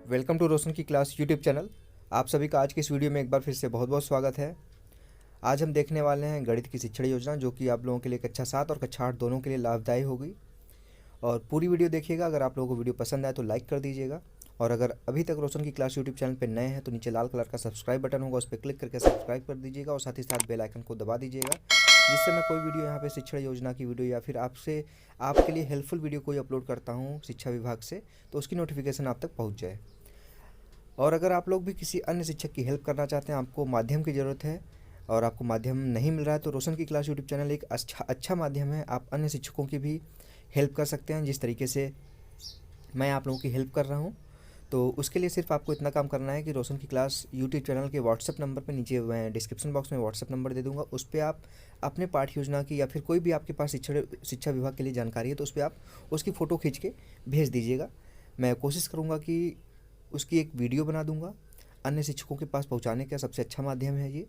Welcome to रोशन की class YouTube channel. आप सभी का आज की इस वीडियो में एक बार फिर से बहुत बहुत स्वागत है। आज हम देखने वाले हैं गणित की शिक्षण योजना, जो कि आप लोगों के लिए कक्षा 7 और कक्षा 8 दोनों के लिए लाभदायी होगी। और पूरी वीडियो देखिएगा। अगर आप लोगों को वीडियो पसंद आए तो लाइक कर दीजिएगा, और अगर अभी तक रोशन की क्लास यूट्यूब चैनल पर नए हैं तो नीचे लाल कलर का सब्सक्राइब बटन होगा, उस पर क्लिक करके सब्सक्राइब कर दीजिएगा, और साथ ही साथ बेल आइकन को दबा दीजिएगा, जिससे मैं कोई वीडियो यहाँ पे शिक्षण योजना की वीडियो या फिर आपके लिए हेल्पफुल वीडियो कोई अपलोड करता हूँ शिक्षा विभाग से, तो उसकी नोटिफिकेशन आप तक पहुँच जाए। और अगर आप लोग भी किसी अन्य शिक्षक की हेल्प करना चाहते हैं, आपको माध्यम की ज़रूरत है और आपको माध्यम नहीं मिल रहा है, तो रोशन की क्लास यूट्यूब चैनल एक अच्छा माध्यम है। आप अन्य शिक्षकों की भी हेल्प कर सकते हैं, जिस तरीके से मैं आप लोगों की हेल्प कर रहा हूं। तो उसके लिए सिर्फ आपको इतना काम करना है कि रोशन की क्लास यूट्यूब चैनल के व्हाट्सअप नंबर पर, नीचे मैं डिस्क्रिप्शन बॉक्स में व्हाट्सअप नंबर दे दूँगा, उस पर आप अपने पाठ्य योजना की या फिर कोई भी आपके पास शिक्षा विभाग के लिए जानकारी है तो उस पर आप उसकी फ़ोटो खींच के भेज दीजिएगा। मैं कोशिश करूँगा कि उसकी एक वीडियो बना दूंगा। अन्य शिक्षकों के पास पहुंचाने का सबसे अच्छा माध्यम है ये।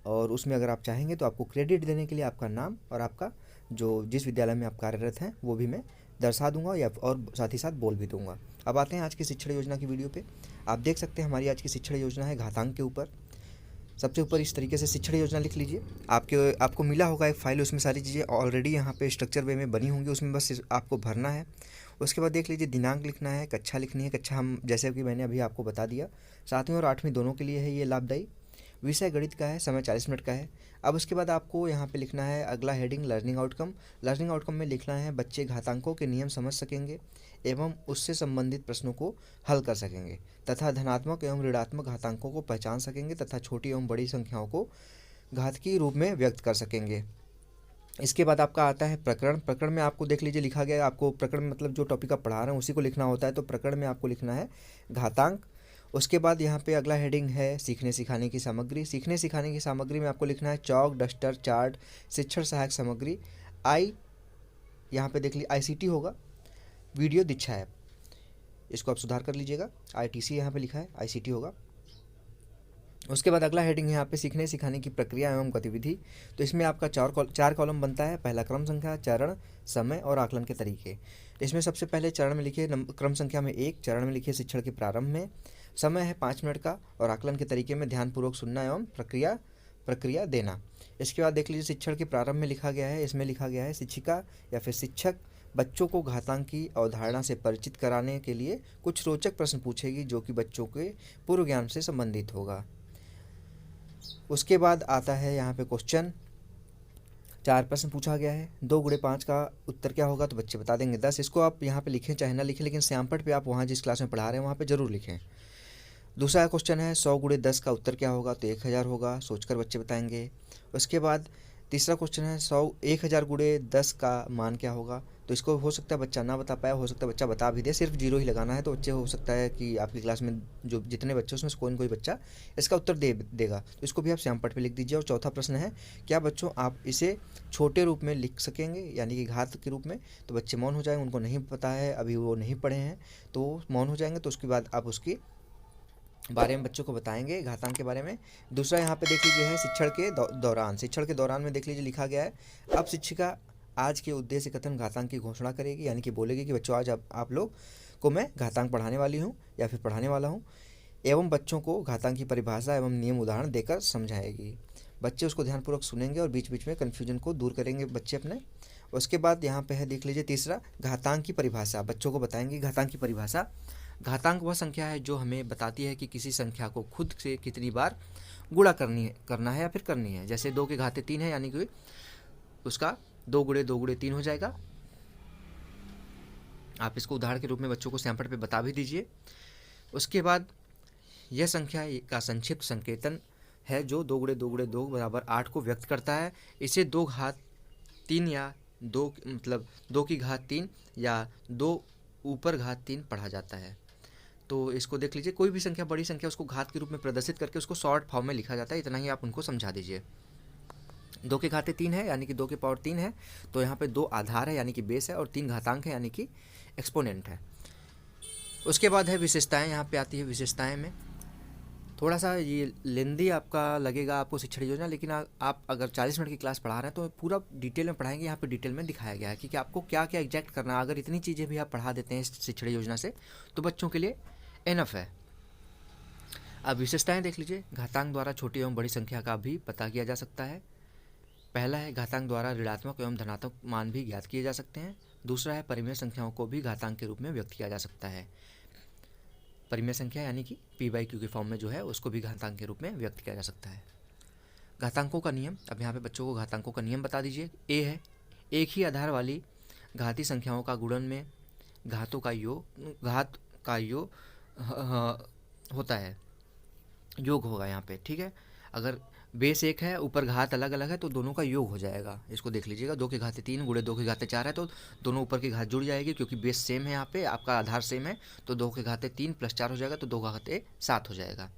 और उसमें अगर आप चाहेंगे तो आपको क्रेडिट देने के लिए आपका नाम और आपका जो जिस विद्यालय में आप कार्यरत हैं वो भी मैं दर्शा दूंगा, या और साथ ही साथ बोल भी दूंगा। अब आते हैं आज की शिक्षण योजना की वीडियो पे। आप देख सकते हैं हमारी आज की शिक्षण योजना है घातांक के ऊपर। सबसे ऊपर इस तरीके से शिक्षण योजना लिख लीजिए। आपको मिला होगा एक फाइल, उसमें सारी चीज़ें ऑलरेडी यहाँ पे स्ट्रक्चर वे में बनी होंगी, उसमें बस आपको भरना है। उसके बाद देख लीजिए दिनांक लिखना है, कक्षा लिखनी है। कक्षा हम जैसे कि मैंने अभी आपको बता दिया 7वीं और 8वीं दोनों के लिए है ये लाभदायी। विषय गणित का है, समय 40 मिनट का है। अब उसके बाद आपको यहाँ पे लिखना है अगला heading learning outcome. Learning outcome में लिखना है बच्चे घातांकों के नियम समझ सकेंगे एवं उससे संबंधित प्रश्नों को हल कर सकेंगे तथा धनात्मक एवं ऋणात्मक घातांकों को पहचान सकेंगे तथा छोटी एवं बड़ी संख्याओं को घात रूप में व्यक्त कर सकेंगे। इसके बाद आपका आता है प्रकरण। प्रकरण में आपको देख लीजिए लिखा गया है, आपको प्रकरण मतलब जो टॉपिक आप पढ़ा रहे हैं उसी को लिखना होता है, तो प्रकरण में आपको लिखना है घातांक। उसके बाद यहाँ पे अगला हेडिंग है सीखने सिखाने की सामग्री। सीखने सिखाने की सामग्री में आपको लिखना है चौक, डस्टर, चार्ट, शिक्षण सहायक सामग्री। यहाँ पे देख लीजिए ICT होगा, वीडियो दीक्षा ऐप, इसको आप सुधार कर लीजिएगा। ITC यहाँ पे लिखा है, ICT होगा। उसके बाद अगला हेडिंग है यहाँ पे सीखने सिखाने की प्रक्रिया एवं गतिविधि। तो इसमें आपका चार कॉलम बनता है। पहला क्रम संख्या, चरण, समय और आकलन के तरीके। इसमें सबसे पहले चरण में लिखिए क्रम संख्या में 1, चरण में लिखिए शिक्षण के प्रारंभ में, समय है 5 मिनट का, और आकलन के तरीके में ध्यानपूर्वक सुनना एवं प्रक्रिया देना। इसके बाद देख लीजिए शिक्षण के प्रारंभ में लिखा गया है, इसमें लिखा गया है शिक्षिका या फिर शिक्षक बच्चों को घातांक की अवधारणा से परिचित कराने के लिए कुछ रोचक प्रश्न पूछेगी जो कि बच्चों के पूर्व ज्ञान से संबंधित होगा। उसके बाद आता है यहाँ पे क्वेश्चन। 4 प्रश्न पूछा गया है। 2 गुणे 5 का उत्तर क्या होगा, तो बच्चे बता देंगे 10। इसको आप यहाँ पे लिखें चाहे ना लिखें, लेकिन श्यामपट पे आप वहाँ जिस क्लास में पढ़ा रहे हैं वहाँ पे ज़रूर लिखें। दूसरा क्वेश्चन है 100 गुणे 10 का उत्तर क्या होगा, तो 1000 होगा, सोचकर बच्चे बताएंगे। उसके बाद तीसरा क्वेश्चन है 1000 गुणे 10 का मान क्या होगा, तो इसको हो सकता है बच्चा ना बता पाया, हो सकता है बच्चा बता भी दे, सिर्फ 0 ही लगाना है। तो बच्चे हो सकता है कि आपकी क्लास में जो जितने बच्चे उसमें से कोई ना कोई बच्चा इसका उत्तर देगा, तो इसको भी आप श्यामपट पे लिख दीजिए। और चौथा प्रश्न है क्या बच्चों आप इसे छोटे रूप में लिख सकेंगे, यानी कि घात के रूप में, तो बच्चे मौन हो जाएंगे, उनको नहीं पता है, अभी वो नहीं पढ़े हैं तो मौन हो जाएंगे। तो उसके बाद आप उसकी बारे में बच्चों को बताएंगे घातांक के बारे में। दूसरा यहाँ पे देख लीजिए है शिक्षण के दौरान। शिक्षण के दौरान में देख लीजिए लिखा गया है अब शिक्षिका आज के उद्देश्य कथन घातांक की घोषणा करेगी, यानी कि बोलेगी कि बच्चों आज आप लोग को मैं घातांक पढ़ाने वाली हूँ या फिर पढ़ाने वाला हूँ, एवं बच्चों को घातांक की परिभाषा एवं नियम उदाहरण देकर समझाएगी। बच्चे उसको ध्यानपूर्वक सुनेंगे और बीच बीच में कन्फ्यूजन को दूर करेंगे बच्चे अपने। उसके बाद यहाँ पे है देख लीजिए तीसरा घातांक की परिभाषा। बच्चों को बताएंगे घातांक की परिभाषा। घातांक वह संख्या है जो हमें बताती है कि किसी संख्या को खुद से कितनी बार गुणा करना है या फिर करनी है। जैसे 2 के घाते 3 है, यानी कि उसका 2 गुणे 2 गुणे 3 हो जाएगा। आप इसको उदाहरण के रूप में बच्चों को सैंपल पे बता भी दीजिए। उसके बाद यह संख्या का संक्षिप्त संकेतन है जो 2 गुणे 2 गुणे 2 बराबर 8 को व्यक्त करता है। इसे 2 घात 3 या 2 मतलब 2 की घात 3 या 2 ऊपर घात 3 पढ़ा जाता है। तो इसको देख लीजिए, कोई भी संख्या बड़ी संख्या उसको घात के रूप में प्रदर्शित करके उसको शॉर्ट फॉर्म में लिखा जाता है। इतना ही आप उनको समझा दीजिए। 2 के घाते 3 है, यानी कि 2 के पावर 3 है, तो यहाँ पे 2 आधार है यानी कि बेस है, और 3 घातांक है यानी कि एक्सपोनेंट है। उसके बाद है विशेषताएं। यहाँ पे आती है विशेषताएं में थोड़ा सा ये लेंदी आपका लगेगा आपको शिक्षण योजना, लेकिन आप अगर 40 मिनट की क्लास पढ़ा रहे हैं तो पूरा डिटेल में पढ़ाएंगे। यहाँ पे डिटेल में दिखाया गया है कि आपको क्या क्या एग्जैक्ट करना है। अगर इतनी चीज़ें भी आप पढ़ा देते हैं शिक्षण योजना से तो बच्चों के लिए एनफ है। अब विशेषताएं देख लीजिए। घातांक द्वारा छोटी एवं बड़ी संख्या का भी पता किया जा सकता है। पहला है घातांक द्वारा ऋणात्मक एवं धनात्मक मान भी ज्ञात किए जा सकते हैं। दूसरा है परिमेय संख्याओं को भी घातांक के रूप में व्यक्त किया जा सकता है। परिमेय संख्या यानी कि p/q के फॉर्म में जो है उसको भी घातांक के रूप में व्यक्त किया जा सकता है। घातांकों का नियम, अब यहाँ पे बच्चों को घातांकों का नियम बता दीजिए। ए है, एक ही आधार वाली घाती संख्याओं का गुणन में घात का योग होता है, योग होगा यहाँ पे, ठीक है। अगर बेस एक है, ऊपर घात अलग अलग है तो दोनों का योग हो जाएगा। इसको देख लीजिएगा, 2 की घाते 3 गुणे 2 की घाते 4 है तो दोनों ऊपर की घात जुड़ जाएगी, क्योंकि बेस सेम है, यहाँ पे आपका आधार सेम है, तो 2 की घाते 3 + 4 हो जाएगा, तो 2 की घाते 7 हो जाएगा।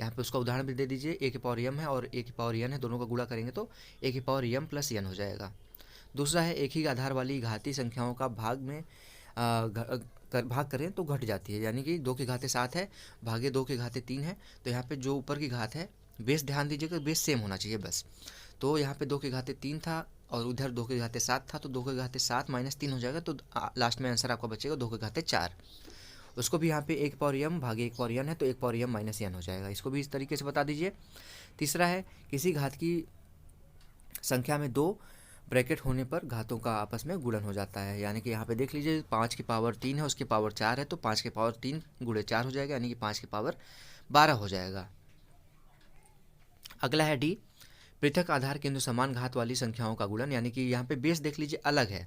यहाँ पे उसका उदाहरण भी दे दीजिए। a की पावर m है और a की पावर n है, दोनों का गुणा करेंगे तो a की पावर m + n हो जाएगा। दूसरा है एक ही आधार वाली घाती संख्याओं का भाग करें तो घट जाती है, यानी कि 2 की घाते 7 है भागे 2 की घाते 3 है, तो यहाँ पे जो ऊपर की घात है, बेस ध्यान दीजिएगा, बेस सेम होना चाहिए बस। तो यहाँ पे 2 की घाते 3 था और उधर 2 की घाते 7 था, तो 2 की घाते 7 - 3 हो जाएगा, तो लास्ट में आंसर आपका बचेगा 2 की घाते 4। उसको भी यहाँ पे 1 पावर m भागे 1 पावर n है, तो 1 पावर m - n हो जाएगा। इसको भी इस तरीके से बता दीजिए। तीसरा है किसी घात की संख्या में 2 ब्रैकेट होने पर घातों का आपस में गुणन हो जाता है, यानी कि यहाँ पे देख लीजिए 5 की पावर 3 है, उसकी पावर 4 है, तो 5 की पावर 3 गुणे 4 हो जाएगा, यानी कि 5 की पावर 12 हो जाएगा। अगला है डी, पृथक आधार केंद्र समान घात वाली संख्याओं का गुणन, यानी कि यहाँ पे बेस देख लीजिए अलग है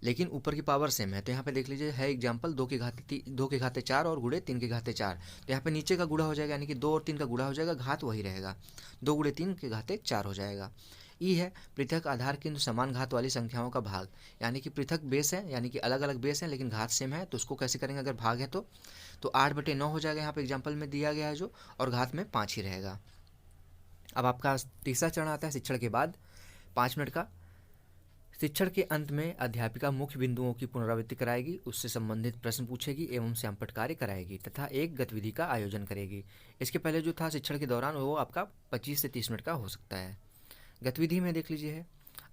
लेकिन ऊपर की पावर सेम है। तो यहाँ पे देख लीजिए है एग्जाम्पल, 2 की घाते 4 और गुणे 3 की घाते 4, तो यहाँ पे नीचे का गुणा हो जाएगा, यानी कि 2 और 3 का गुणा हो जाएगा, घात वही रहेगा, 2 गुणे 3 की घाते 4 हो जाएगा। ई है पृथक आधार केंद्र समान घात वाली संख्याओं का भाग, यानी कि पृथक बेस है, यानी कि अलग अलग बेस है लेकिन घात सेम है, तो उसको कैसे करेंगे, अगर भाग है तो 8/9 हो जाएगा, यहाँ पे एग्जाम्पल में दिया गया है जो, और घात में 5 ही रहेगा। अब आपका तीसरा चरण आता है शिक्षण के बाद 5 मिनट का। शिक्षण के अंत में अध्यापिका मुख्य बिंदुओं की पुनरावृत्ति कराएगी, उससे संबंधित प्रश्न पूछेगी एवं श्यामपट्ट कार्य कराएगी तथा एक गतिविधि का आयोजन करेगी। इसके पहले जो था शिक्षण के दौरान, वो आपका 25 से 30 मिनट का हो सकता है। गतिविधि में देख लीजिए है,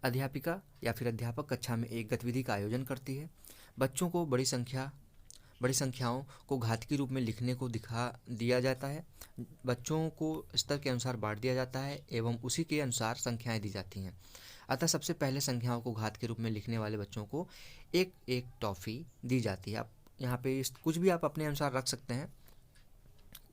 अध्यापिका या फिर अध्यापक कक्षा में एक गतिविधि का आयोजन करती है। बच्चों को बड़ी संख्याओं को घात के रूप में लिखने को दिखा दिया जाता है। बच्चों को स्तर के अनुसार बांट दिया जाता है एवं उसी के अनुसार संख्याएं दी जाती हैं। अतः सबसे पहले संख्याओं को घात के रूप में लिखने वाले बच्चों को एक एक टॉफ़ी दी जाती है। आप यहाँ पे कुछ भी आप अपने अनुसार रख सकते हैं,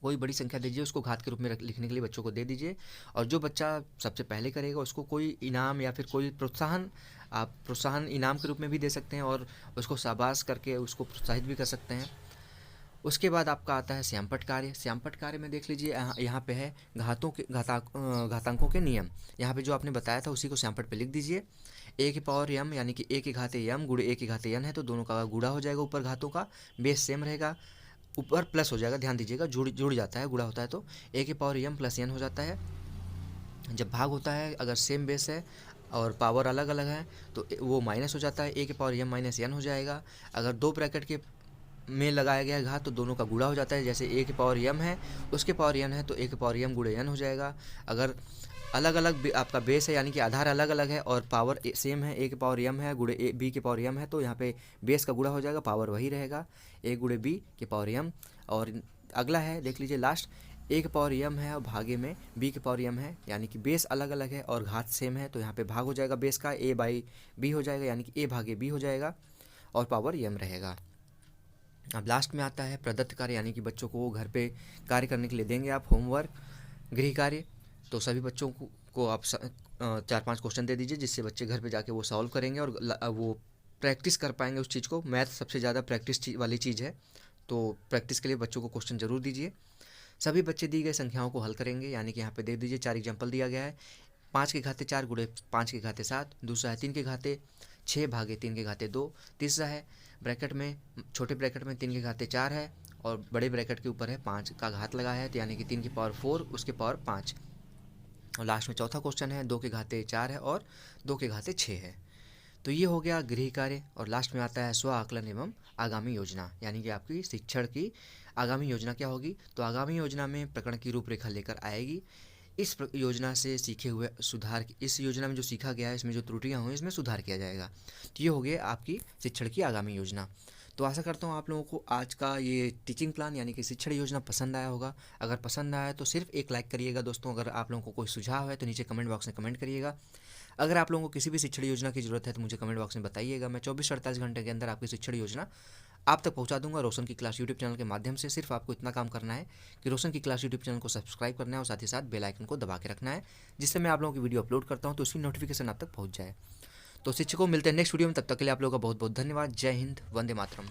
कोई बड़ी संख्या दीजिए, उसको घात के रूप में लिखने के लिए बच्चों को दे दीजिए, और जो बच्चा सबसे पहले करेगा उसको कोई इनाम या फिर कोई प्रोत्साहन, आप प्रोत्साहन इनाम के रूप में भी दे सकते हैं और उसको शाबाश करके उसको प्रोत्साहित भी कर सकते हैं। उसके बाद आपका आता है श्यामपट्ट कार्य। श्यामपट्ट कार्य में देख लीजिए यहाँ पे है घातांकों के नियम। यहाँ पे जो आपने बताया था उसी को श्यामपट्ट पे लिख दीजिए। a की पावर m, यानी कि a की घाते m गुणे a की घाते n है, तो दोनों का गुणा हो जाएगा, ऊपर घातों का बेस सेम रहेगा, ऊपर प्लस हो जाएगा, ध्यान दीजिएगा जुड़ जाता है, गुणा होता है तो a की पावर m + n हो जाता है। जब भाग होता है, अगर सेम बेस है और पावर अलग अलग है तो वो माइनस हो जाता है, a की पावर m - n हो जाएगा। अगर 2 ब्रैकेट के में लगाया गया घात तो दोनों का गुणा हो जाता है, जैसे a की पावर m है उसके पावर n है तो a की पावर m गुणे n हो जाएगा। अगर अलग अलग आपका बेस है, यानी कि आधार अलग अलग है और पावर सेम है, a की पावर m है गुणे b की पावर m है, तो यहाँ पे बेस का गुणा हो जाएगा, पावर वही रहेगा, a गुणे b की पावर m। और अगला है देख लीजिए लास्ट, a की पावर m है और भागे में b की पावर m है, यानी कि बेस अलग अलग है और घात सेम है, तो यहाँ पे भाग हो जाएगा बेस का, a/b हो जाएगा, यानी कि a भागे b हो जाएगा और पावर m रहेगा। अब लास्ट में आता है प्रदत्त कार्य, यानी कि बच्चों को घर पे कार्य करने के लिए देंगे आप होमवर्क, गृह कार्य। तो सभी बच्चों को आप 4-5 क्वेश्चन दे दीजिए, जिससे बच्चे घर पे जाके वो सॉल्व करेंगे और वो प्रैक्टिस कर पाएंगे उस चीज़ को। मैथ सबसे ज़्यादा प्रैक्टिस वाली चीज़ है, तो प्रैक्टिस के लिए बच्चों को क्वेश्चन जरूर दीजिए। सभी बच्चे दी गई संख्याओं को हल करेंगे, यानी कि यहाँ पे दे दीजिए 4 एग्जाम्पल दिया गया है। 5 की घाते 4 गुणे 5 की घाते 7, दूसरा है 3 की घाते 6 भागे 3 की घाते 2, तीसरा है ब्रैकेट में छोटे ब्रैकेट में 3 की घाते 4 है और बड़े ब्रैकेट के ऊपर है 5 का घात लगाया है, तो यानी कि 3 की पावर 4 उसके पावर 5। और लास्ट में चौथा क्वेश्चन है 2 की घाते 4 है और 2 की घाते 6 है। तो ये हो गया गृह कार्य। और लास्ट में आता है स्व आकलन एवं आगामी योजना, यानी कि आपकी शिक्षण की आगामी योजना क्या होगी। तो आगामी योजना में प्रकरण की रूपरेखा लेकर आएगी। इस योजना से सीखे हुए सुधार, इस योजना में जो सीखा गया है इसमें जो त्रुटियां हुई इसमें सुधार किया जाएगा। तो ये हो गया आपकी शिक्षण की आगामी योजना। तो आशा करता हूँ आप लोगों को आज का ये टीचिंग प्लान यानी कि शिक्षण योजना पसंद आया होगा। अगर पसंद आया तो सिर्फ एक लाइक करिएगा दोस्तों। अगर आप लोगों को कोई सुझाव है तो नीचे कमेंट बॉक्स में कमेंट करिएगा। अगर आप लोगों को किसी भी शिक्षण योजना की ज़रूरत है तो मुझे कमेंट बॉक्स में बताइएगा। मैं 24 से 48 घंटे के अंदर आपकी शिक्षण योजना आप तक पहुंचा दूंगा रोशन की क्लास यूट्यूब चैनल के माध्यम से। सिर्फ आपको इतना काम करना है कि रोशन की क्लास यूट्यूब चैनल को सब्सक्राइब करना है और साथ ही साथ बेल आइकन को दबा के रखना है, जिससे मैं आप लोगों की वीडियो अपलोड करता हूं तो उसकी नोटिफिकेशन आप तक पहुंच जाए। तो शिक्षकों, मिलते हैं नेक्स्ट वीडियो में। तब तक के लिए आप लोगों का बहुत बहुत धन्यवाद। जय हिंद, वंदे मातरम।